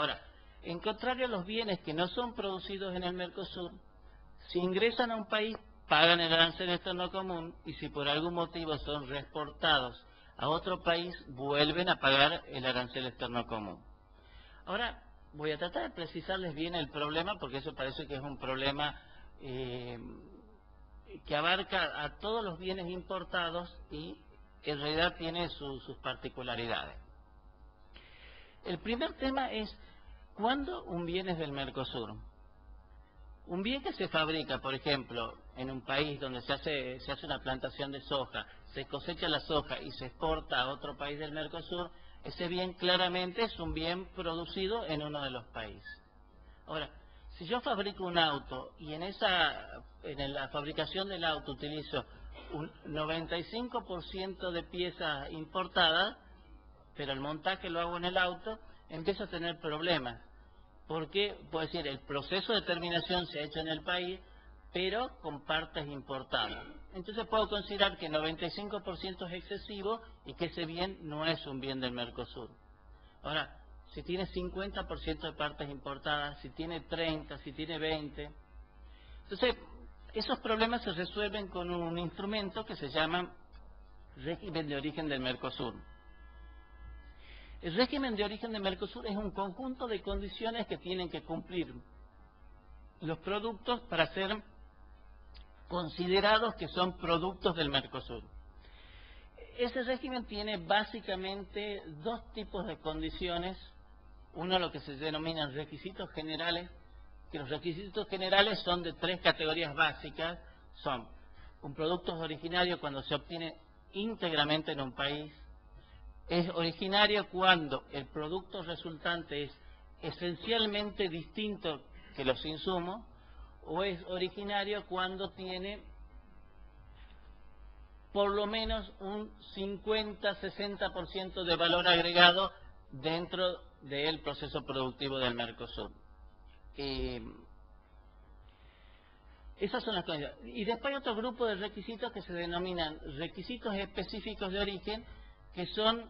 Ahora, en contrario a los bienes que no son producidos en el Mercosur, si ingresan a un país, pagan el arancel externo común, y si por algún motivo son reexportados a otro país, vuelven a pagar el arancel externo común. Ahora, voy a tratar de precisarles bien el problema, porque eso parece que es un problema que abarca a todos los bienes importados y en realidad tiene sus particularidades. El primer tema es, ¿cuándo un bien es del Mercosur? Un bien que se fabrica, por ejemplo, en un país donde se hace una plantación de soja, se cosecha la soja y se exporta a otro país del Mercosur, ese bien claramente es un bien producido en uno de los países. Ahora, si yo fabrico un auto y en la fabricación del auto utilizo un 95% de piezas importadas, pero el montaje lo hago en el auto, empiezo a tener problemas. Porque, puedo decir, el proceso de terminación se ha hecho en el país, pero con partes importadas. Entonces puedo considerar que 95% es excesivo y que ese bien no es un bien del Mercosur. Ahora, si tiene 50% de partes importadas, si tiene 30, si tiene 20. Entonces, esos problemas se resuelven con un instrumento que se llama régimen de origen del Mercosur. El régimen de origen del Mercosur es un conjunto de condiciones que tienen que cumplir los productos para ser considerados que son productos del Mercosur. Ese régimen tiene básicamente dos tipos de condiciones. Uno, lo que se denominan requisitos generales, que los requisitos generales son de tres categorías básicas. Son un producto originario cuando se obtiene íntegramente en un país. Es originario cuando el producto resultante es esencialmente distinto que los insumos, o es originario cuando tiene por lo menos un 50-60% de valor agregado dentro del proceso productivo del Mercosur. Esas son las cosas. Y después hay otro grupo de requisitos que se denominan requisitos específicos de origen, que son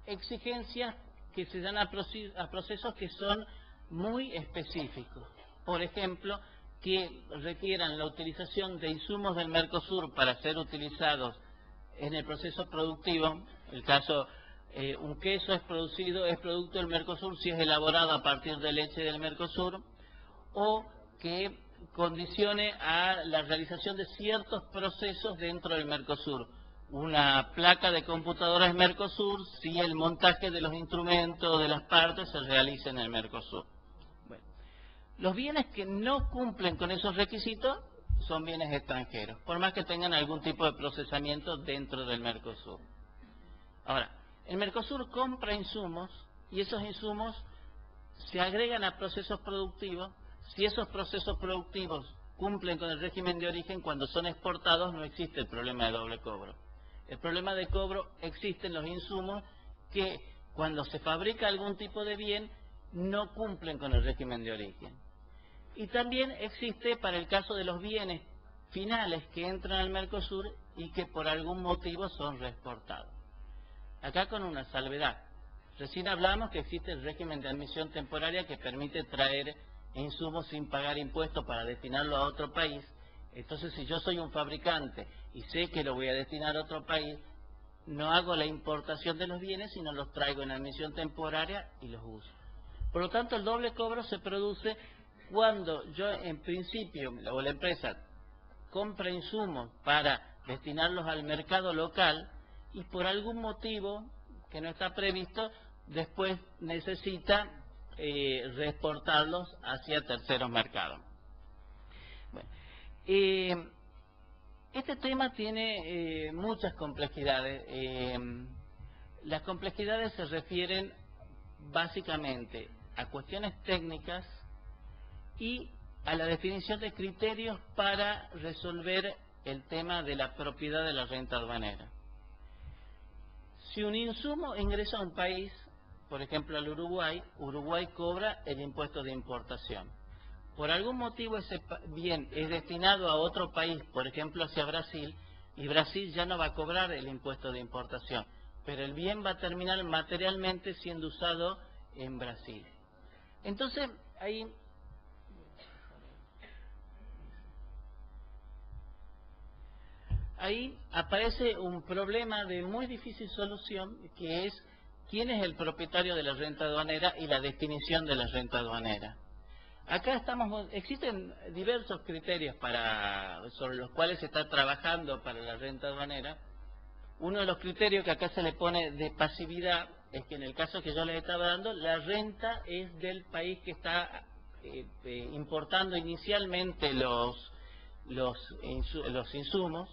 exigencias que se dan a procesos que son muy específicos. Por ejemplo, que requieran la utilización de insumos del Mercosur para ser utilizados en el proceso productivo. El caso, un queso es producto del Mercosur si es elaborado a partir de leche del Mercosur, o que condicione a la realización de ciertos procesos dentro del Mercosur. Una placa de computadora es Mercosur si el montaje de los instrumentos, de las partes, se realiza en el Mercosur. Bueno, los bienes que no cumplen con esos requisitos son bienes extranjeros, por más que tengan algún tipo de procesamiento dentro del Mercosur. Ahora, el Mercosur compra insumos y esos insumos se agregan a procesos productivos. Si esos procesos productivos cumplen con el régimen de origen, cuando son exportados no existe el problema de doble cobro. El problema de cobro existe en los insumos que cuando se fabrica algún tipo de bien no cumplen con el régimen de origen. Y también existe para el caso de los bienes finales que entran al Mercosur y que por algún motivo son reexportados. Acá con una salvedad. Recién hablamos que existe el régimen de admisión temporaria que permite traer insumos sin pagar impuestos para destinarlo a otro país. Entonces, si yo soy un fabricante y sé que lo voy a destinar a otro país, no hago la importación de los bienes, sino los traigo en admisión temporaria y los uso. Por lo tanto, el doble cobro se produce cuando yo, en principio, o la empresa compra insumos para destinarlos al mercado local y por algún motivo que no está previsto, después necesita reexportarlos hacia terceros mercados. Bueno, este tema tiene muchas complejidades. Las complejidades se refieren básicamente a cuestiones técnicas y a la definición de criterios para resolver el tema de la propiedad de la renta aduanera. Si un insumo ingresa a un país, por ejemplo al Uruguay, Uruguay cobra el impuesto de importación. Por algún motivo ese bien es destinado a otro país, por ejemplo hacia Brasil, y Brasil ya no va a cobrar el impuesto de importación, pero el bien va a terminar materialmente siendo usado en Brasil. Entonces, ahí aparece un problema de muy difícil solución, que es quién es el propietario de la renta aduanera y la definición de la renta aduanera. Acá existen diversos criterios sobre los cuales se está trabajando para la renta aduanera. Uno de los criterios que acá se le pone de pasividad es que en el caso que yo les estaba dando, la renta es del país que está importando inicialmente los insumos.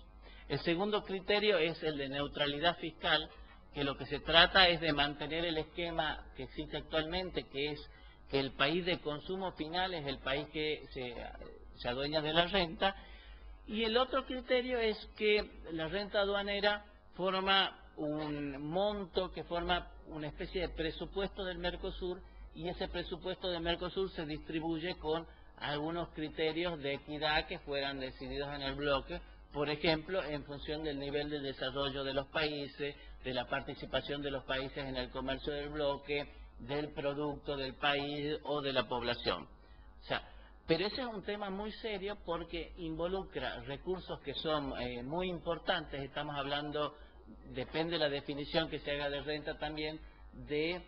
El segundo criterio es el de neutralidad fiscal, que lo que se trata es de mantener el esquema que existe actualmente, que es que el país de consumo final es el país que se adueña de la renta. Y el otro criterio es que la renta aduanera forma un monto que forma una especie de presupuesto del Mercosur, y ese presupuesto del Mercosur se distribuye con algunos criterios de equidad que fueran decididos en el bloque, por ejemplo, en función del nivel de desarrollo de los países, de la participación de los países en el comercio del bloque, del producto del país o de la población. O sea, pero ese es un tema muy serio porque involucra recursos que son muy importantes. Estamos hablando, depende de la definición que se haga de renta también, de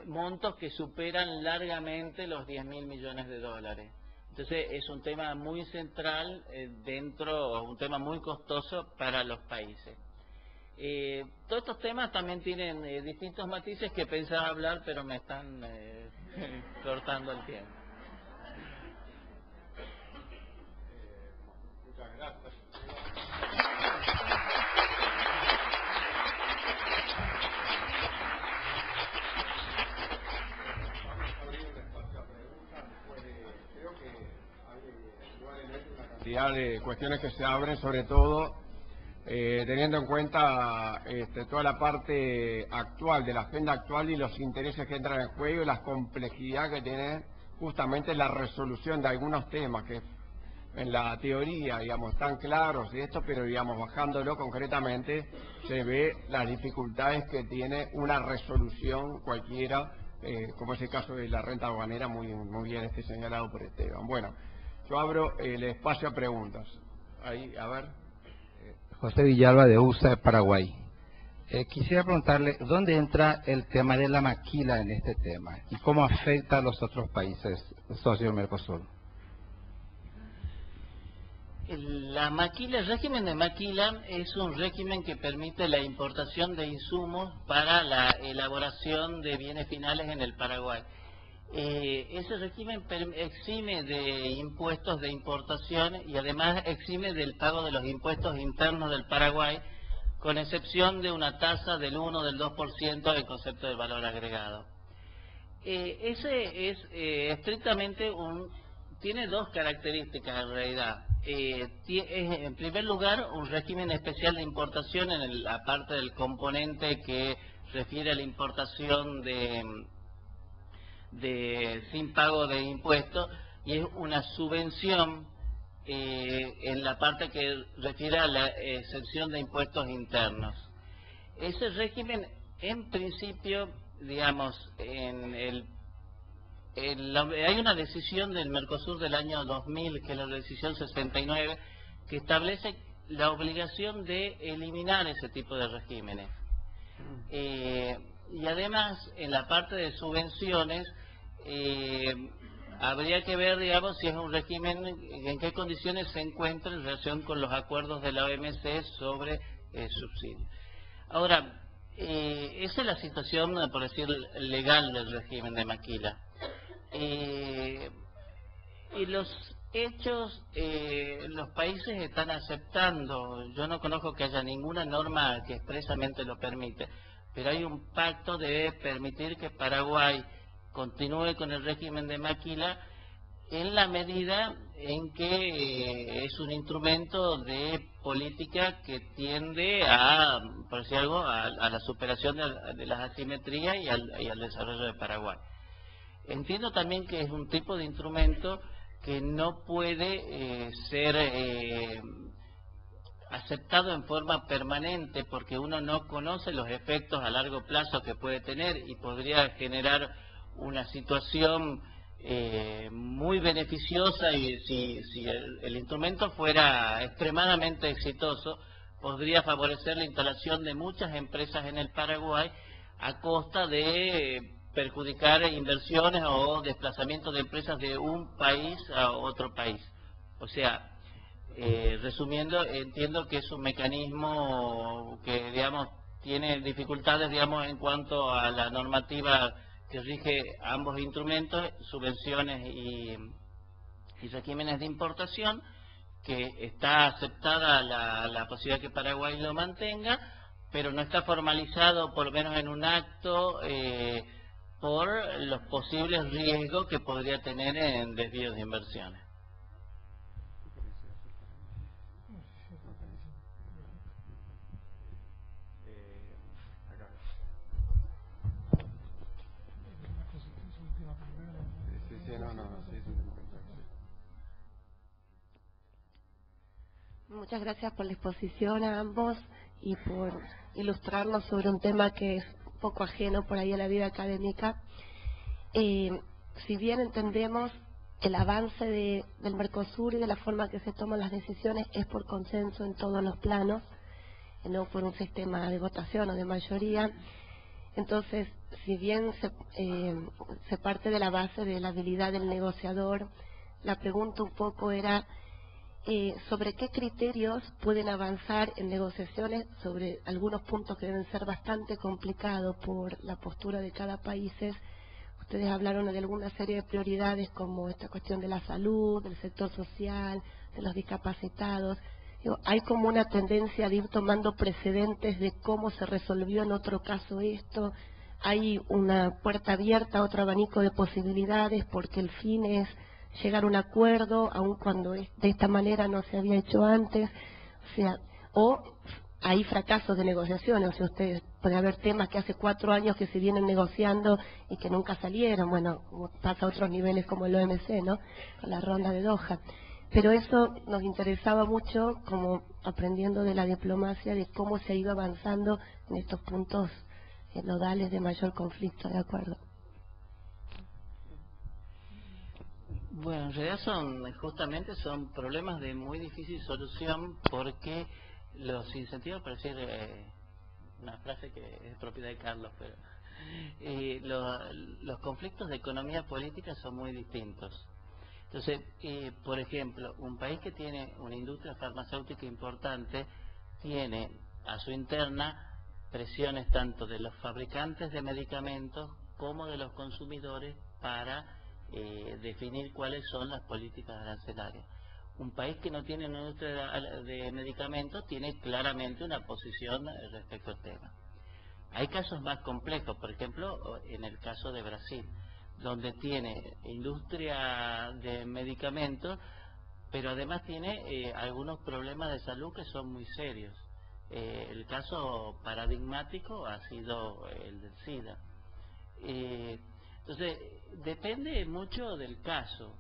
montos que superan largamente los 10.000 millones de dólares. Entonces es un tema muy central un tema muy costoso para los países. Todos estos temas también tienen distintos matices que pensaba hablar, pero me están cortando el tiempo. Muchas gracias. Vamos a abrir un espacio a preguntas. Creo que hay igualmente una cantidad de cuestiones que se abren, sobre todo teniendo en cuenta toda la parte actual, de la agenda actual y los intereses que entran en juego y la complejidad que tiene justamente la resolución de algunos temas que en la teoría, digamos, están claros y esto, pero digamos, bajándolo concretamente, se ve las dificultades que tiene una resolución cualquiera, como es el caso de la renta aduanera, muy bien señalado por Esteban. Bueno, yo abro el espacio a preguntas. Ahí, a ver. José Villalba, de USA, Paraguay. Quisiera preguntarle, ¿dónde entra el tema de la maquila en este tema? ¿Y cómo afecta a los otros países socios del Mercosur? El régimen de maquila es un régimen que permite la importación de insumos para la elaboración de bienes finales en el Paraguay. Ese régimen exime de impuestos de importación y además exime del pago de los impuestos internos del Paraguay, con excepción de una tasa del 1 o del 2% del concepto del valor agregado. Ese es estrictamente tiene dos características en realidad. Es, en primer lugar, un régimen especial de importación en la parte del componente que refiere a la importación sin pago de impuestos, y es una subvención en la parte que refiere a la exención de impuestos internos. Ese régimen, en principio, digamos, hay una decisión del Mercosur del año 2000, que es la decisión 69, que establece la obligación de eliminar ese tipo de regímenes. Y además, en la parte de subvenciones, habría que ver, digamos, si es un régimen, en qué condiciones se encuentra en relación con los acuerdos de la OMC sobre subsidios. Ahora, esa es la situación, por decir, legal del régimen de maquila. Y los hechos, los países están aceptando. Yo no conozco que haya ninguna norma que expresamente lo permite, pero hay un pacto de permitir que Paraguay continúe con el régimen de maquila en la medida en que es un instrumento de política que tiende a, por decir algo, a la superación de las asimetrías y al desarrollo de Paraguay. Entiendo también que es un tipo de instrumento que no puede ser aceptado en forma permanente, porque uno no conoce los efectos a largo plazo que puede tener y podría generar una situación muy beneficiosa, y si el instrumento fuera extremadamente exitoso, podría favorecer la instalación de muchas empresas en el Paraguay a costa de perjudicar inversiones o desplazamiento de empresas de un país a otro país. O sea, resumiendo, entiendo que es un mecanismo que, digamos, tiene dificultades, digamos, en cuanto a la normativa que rige ambos instrumentos, subvenciones y regímenes de importación, que está aceptada la posibilidad que Paraguay lo mantenga, pero no está formalizado, por lo menos en un acto, por los posibles riesgos que podría tener en desvíos de inversiones. Muchas gracias por la exposición a ambos y por ilustrarnos sobre un tema que es un poco ajeno por ahí a la vida académica. Si bien entendemos el avance del Mercosur y de la forma que se toman las decisiones es por consenso en todos los planos, no por un sistema de votación o de mayoría, entonces, si bien se parte de la base de la habilidad del negociador, la pregunta un poco era sobre qué criterios pueden avanzar en negociaciones sobre algunos puntos que deben ser bastante complicados por la postura de cada país. Ustedes hablaron de alguna serie de prioridades como esta cuestión de la salud, del sector social, de los discapacitados. Hay como una tendencia de ir tomando precedentes de cómo se resolvió en otro caso esto. Hay una puerta abierta, otro abanico de posibilidades, porque el fin es llegar a un acuerdo, aun cuando de esta manera no se había hecho antes. O hay fracasos de negociaciones. O sea, ustedes puede haber temas que hace 4 años que se vienen negociando y que nunca salieron. Bueno, como pasa a otros niveles como el OMC, ¿no? Con la ronda de Doha. Pero eso nos interesaba mucho, como aprendiendo de la diplomacia, de cómo se ha ido avanzando en estos puntos nodales de mayor conflicto, ¿de acuerdo? Bueno, en realidad justamente son problemas de muy difícil solución, porque los incentivos, para decir una frase que es propiedad de Carlos, pero los conflictos de economía política son muy distintos. Entonces, por ejemplo, un país que tiene una industria farmacéutica importante tiene a su interna presiones tanto de los fabricantes de medicamentos como de los consumidores para definir cuáles son las políticas arancelarias. Un país que no tiene una industria de medicamentos tiene claramente una posición respecto al tema. Hay casos más complejos, por ejemplo, en el caso de Brasil, donde tiene industria de medicamentos, pero además tiene algunos problemas de salud que son muy serios. El caso paradigmático ha sido el del SIDA. Entonces, depende mucho del caso.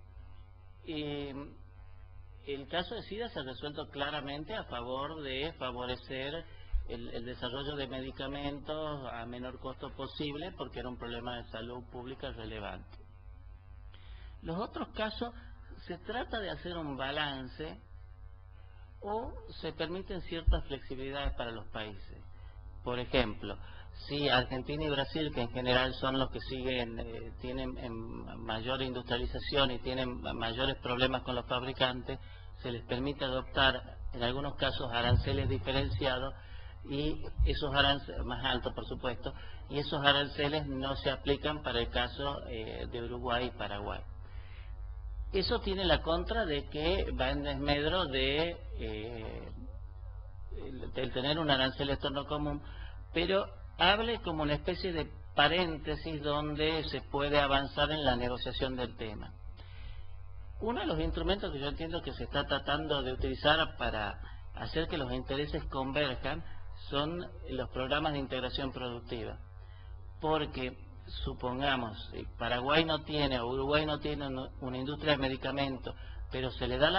El caso de SIDA se ha resuelto claramente a favor de favorecer el desarrollo de medicamentos a menor costo posible, porque era un problema de salud pública relevante. Los otros casos se trata de hacer un balance o se permiten ciertas flexibilidades para los países. Por ejemplo, si Argentina y Brasil, que en general son los que tienen mayor industrialización y tienen mayores problemas con los fabricantes, se les permite adoptar en algunos casos aranceles diferenciados, y esos aranceles, más altos por supuesto, y esos aranceles no se aplican para el caso de Uruguay y Paraguay. Eso tiene la contra de que va en desmedro de tener un arancel externo común, pero hable como una especie de paréntesis donde se puede avanzar en la negociación del tema. Uno de los instrumentos que yo entiendo que se está tratando de utilizar para hacer que los intereses converjan son los programas de integración productiva, porque supongamos Paraguay no tiene o Uruguay no tiene una industria de medicamentos, pero se le da la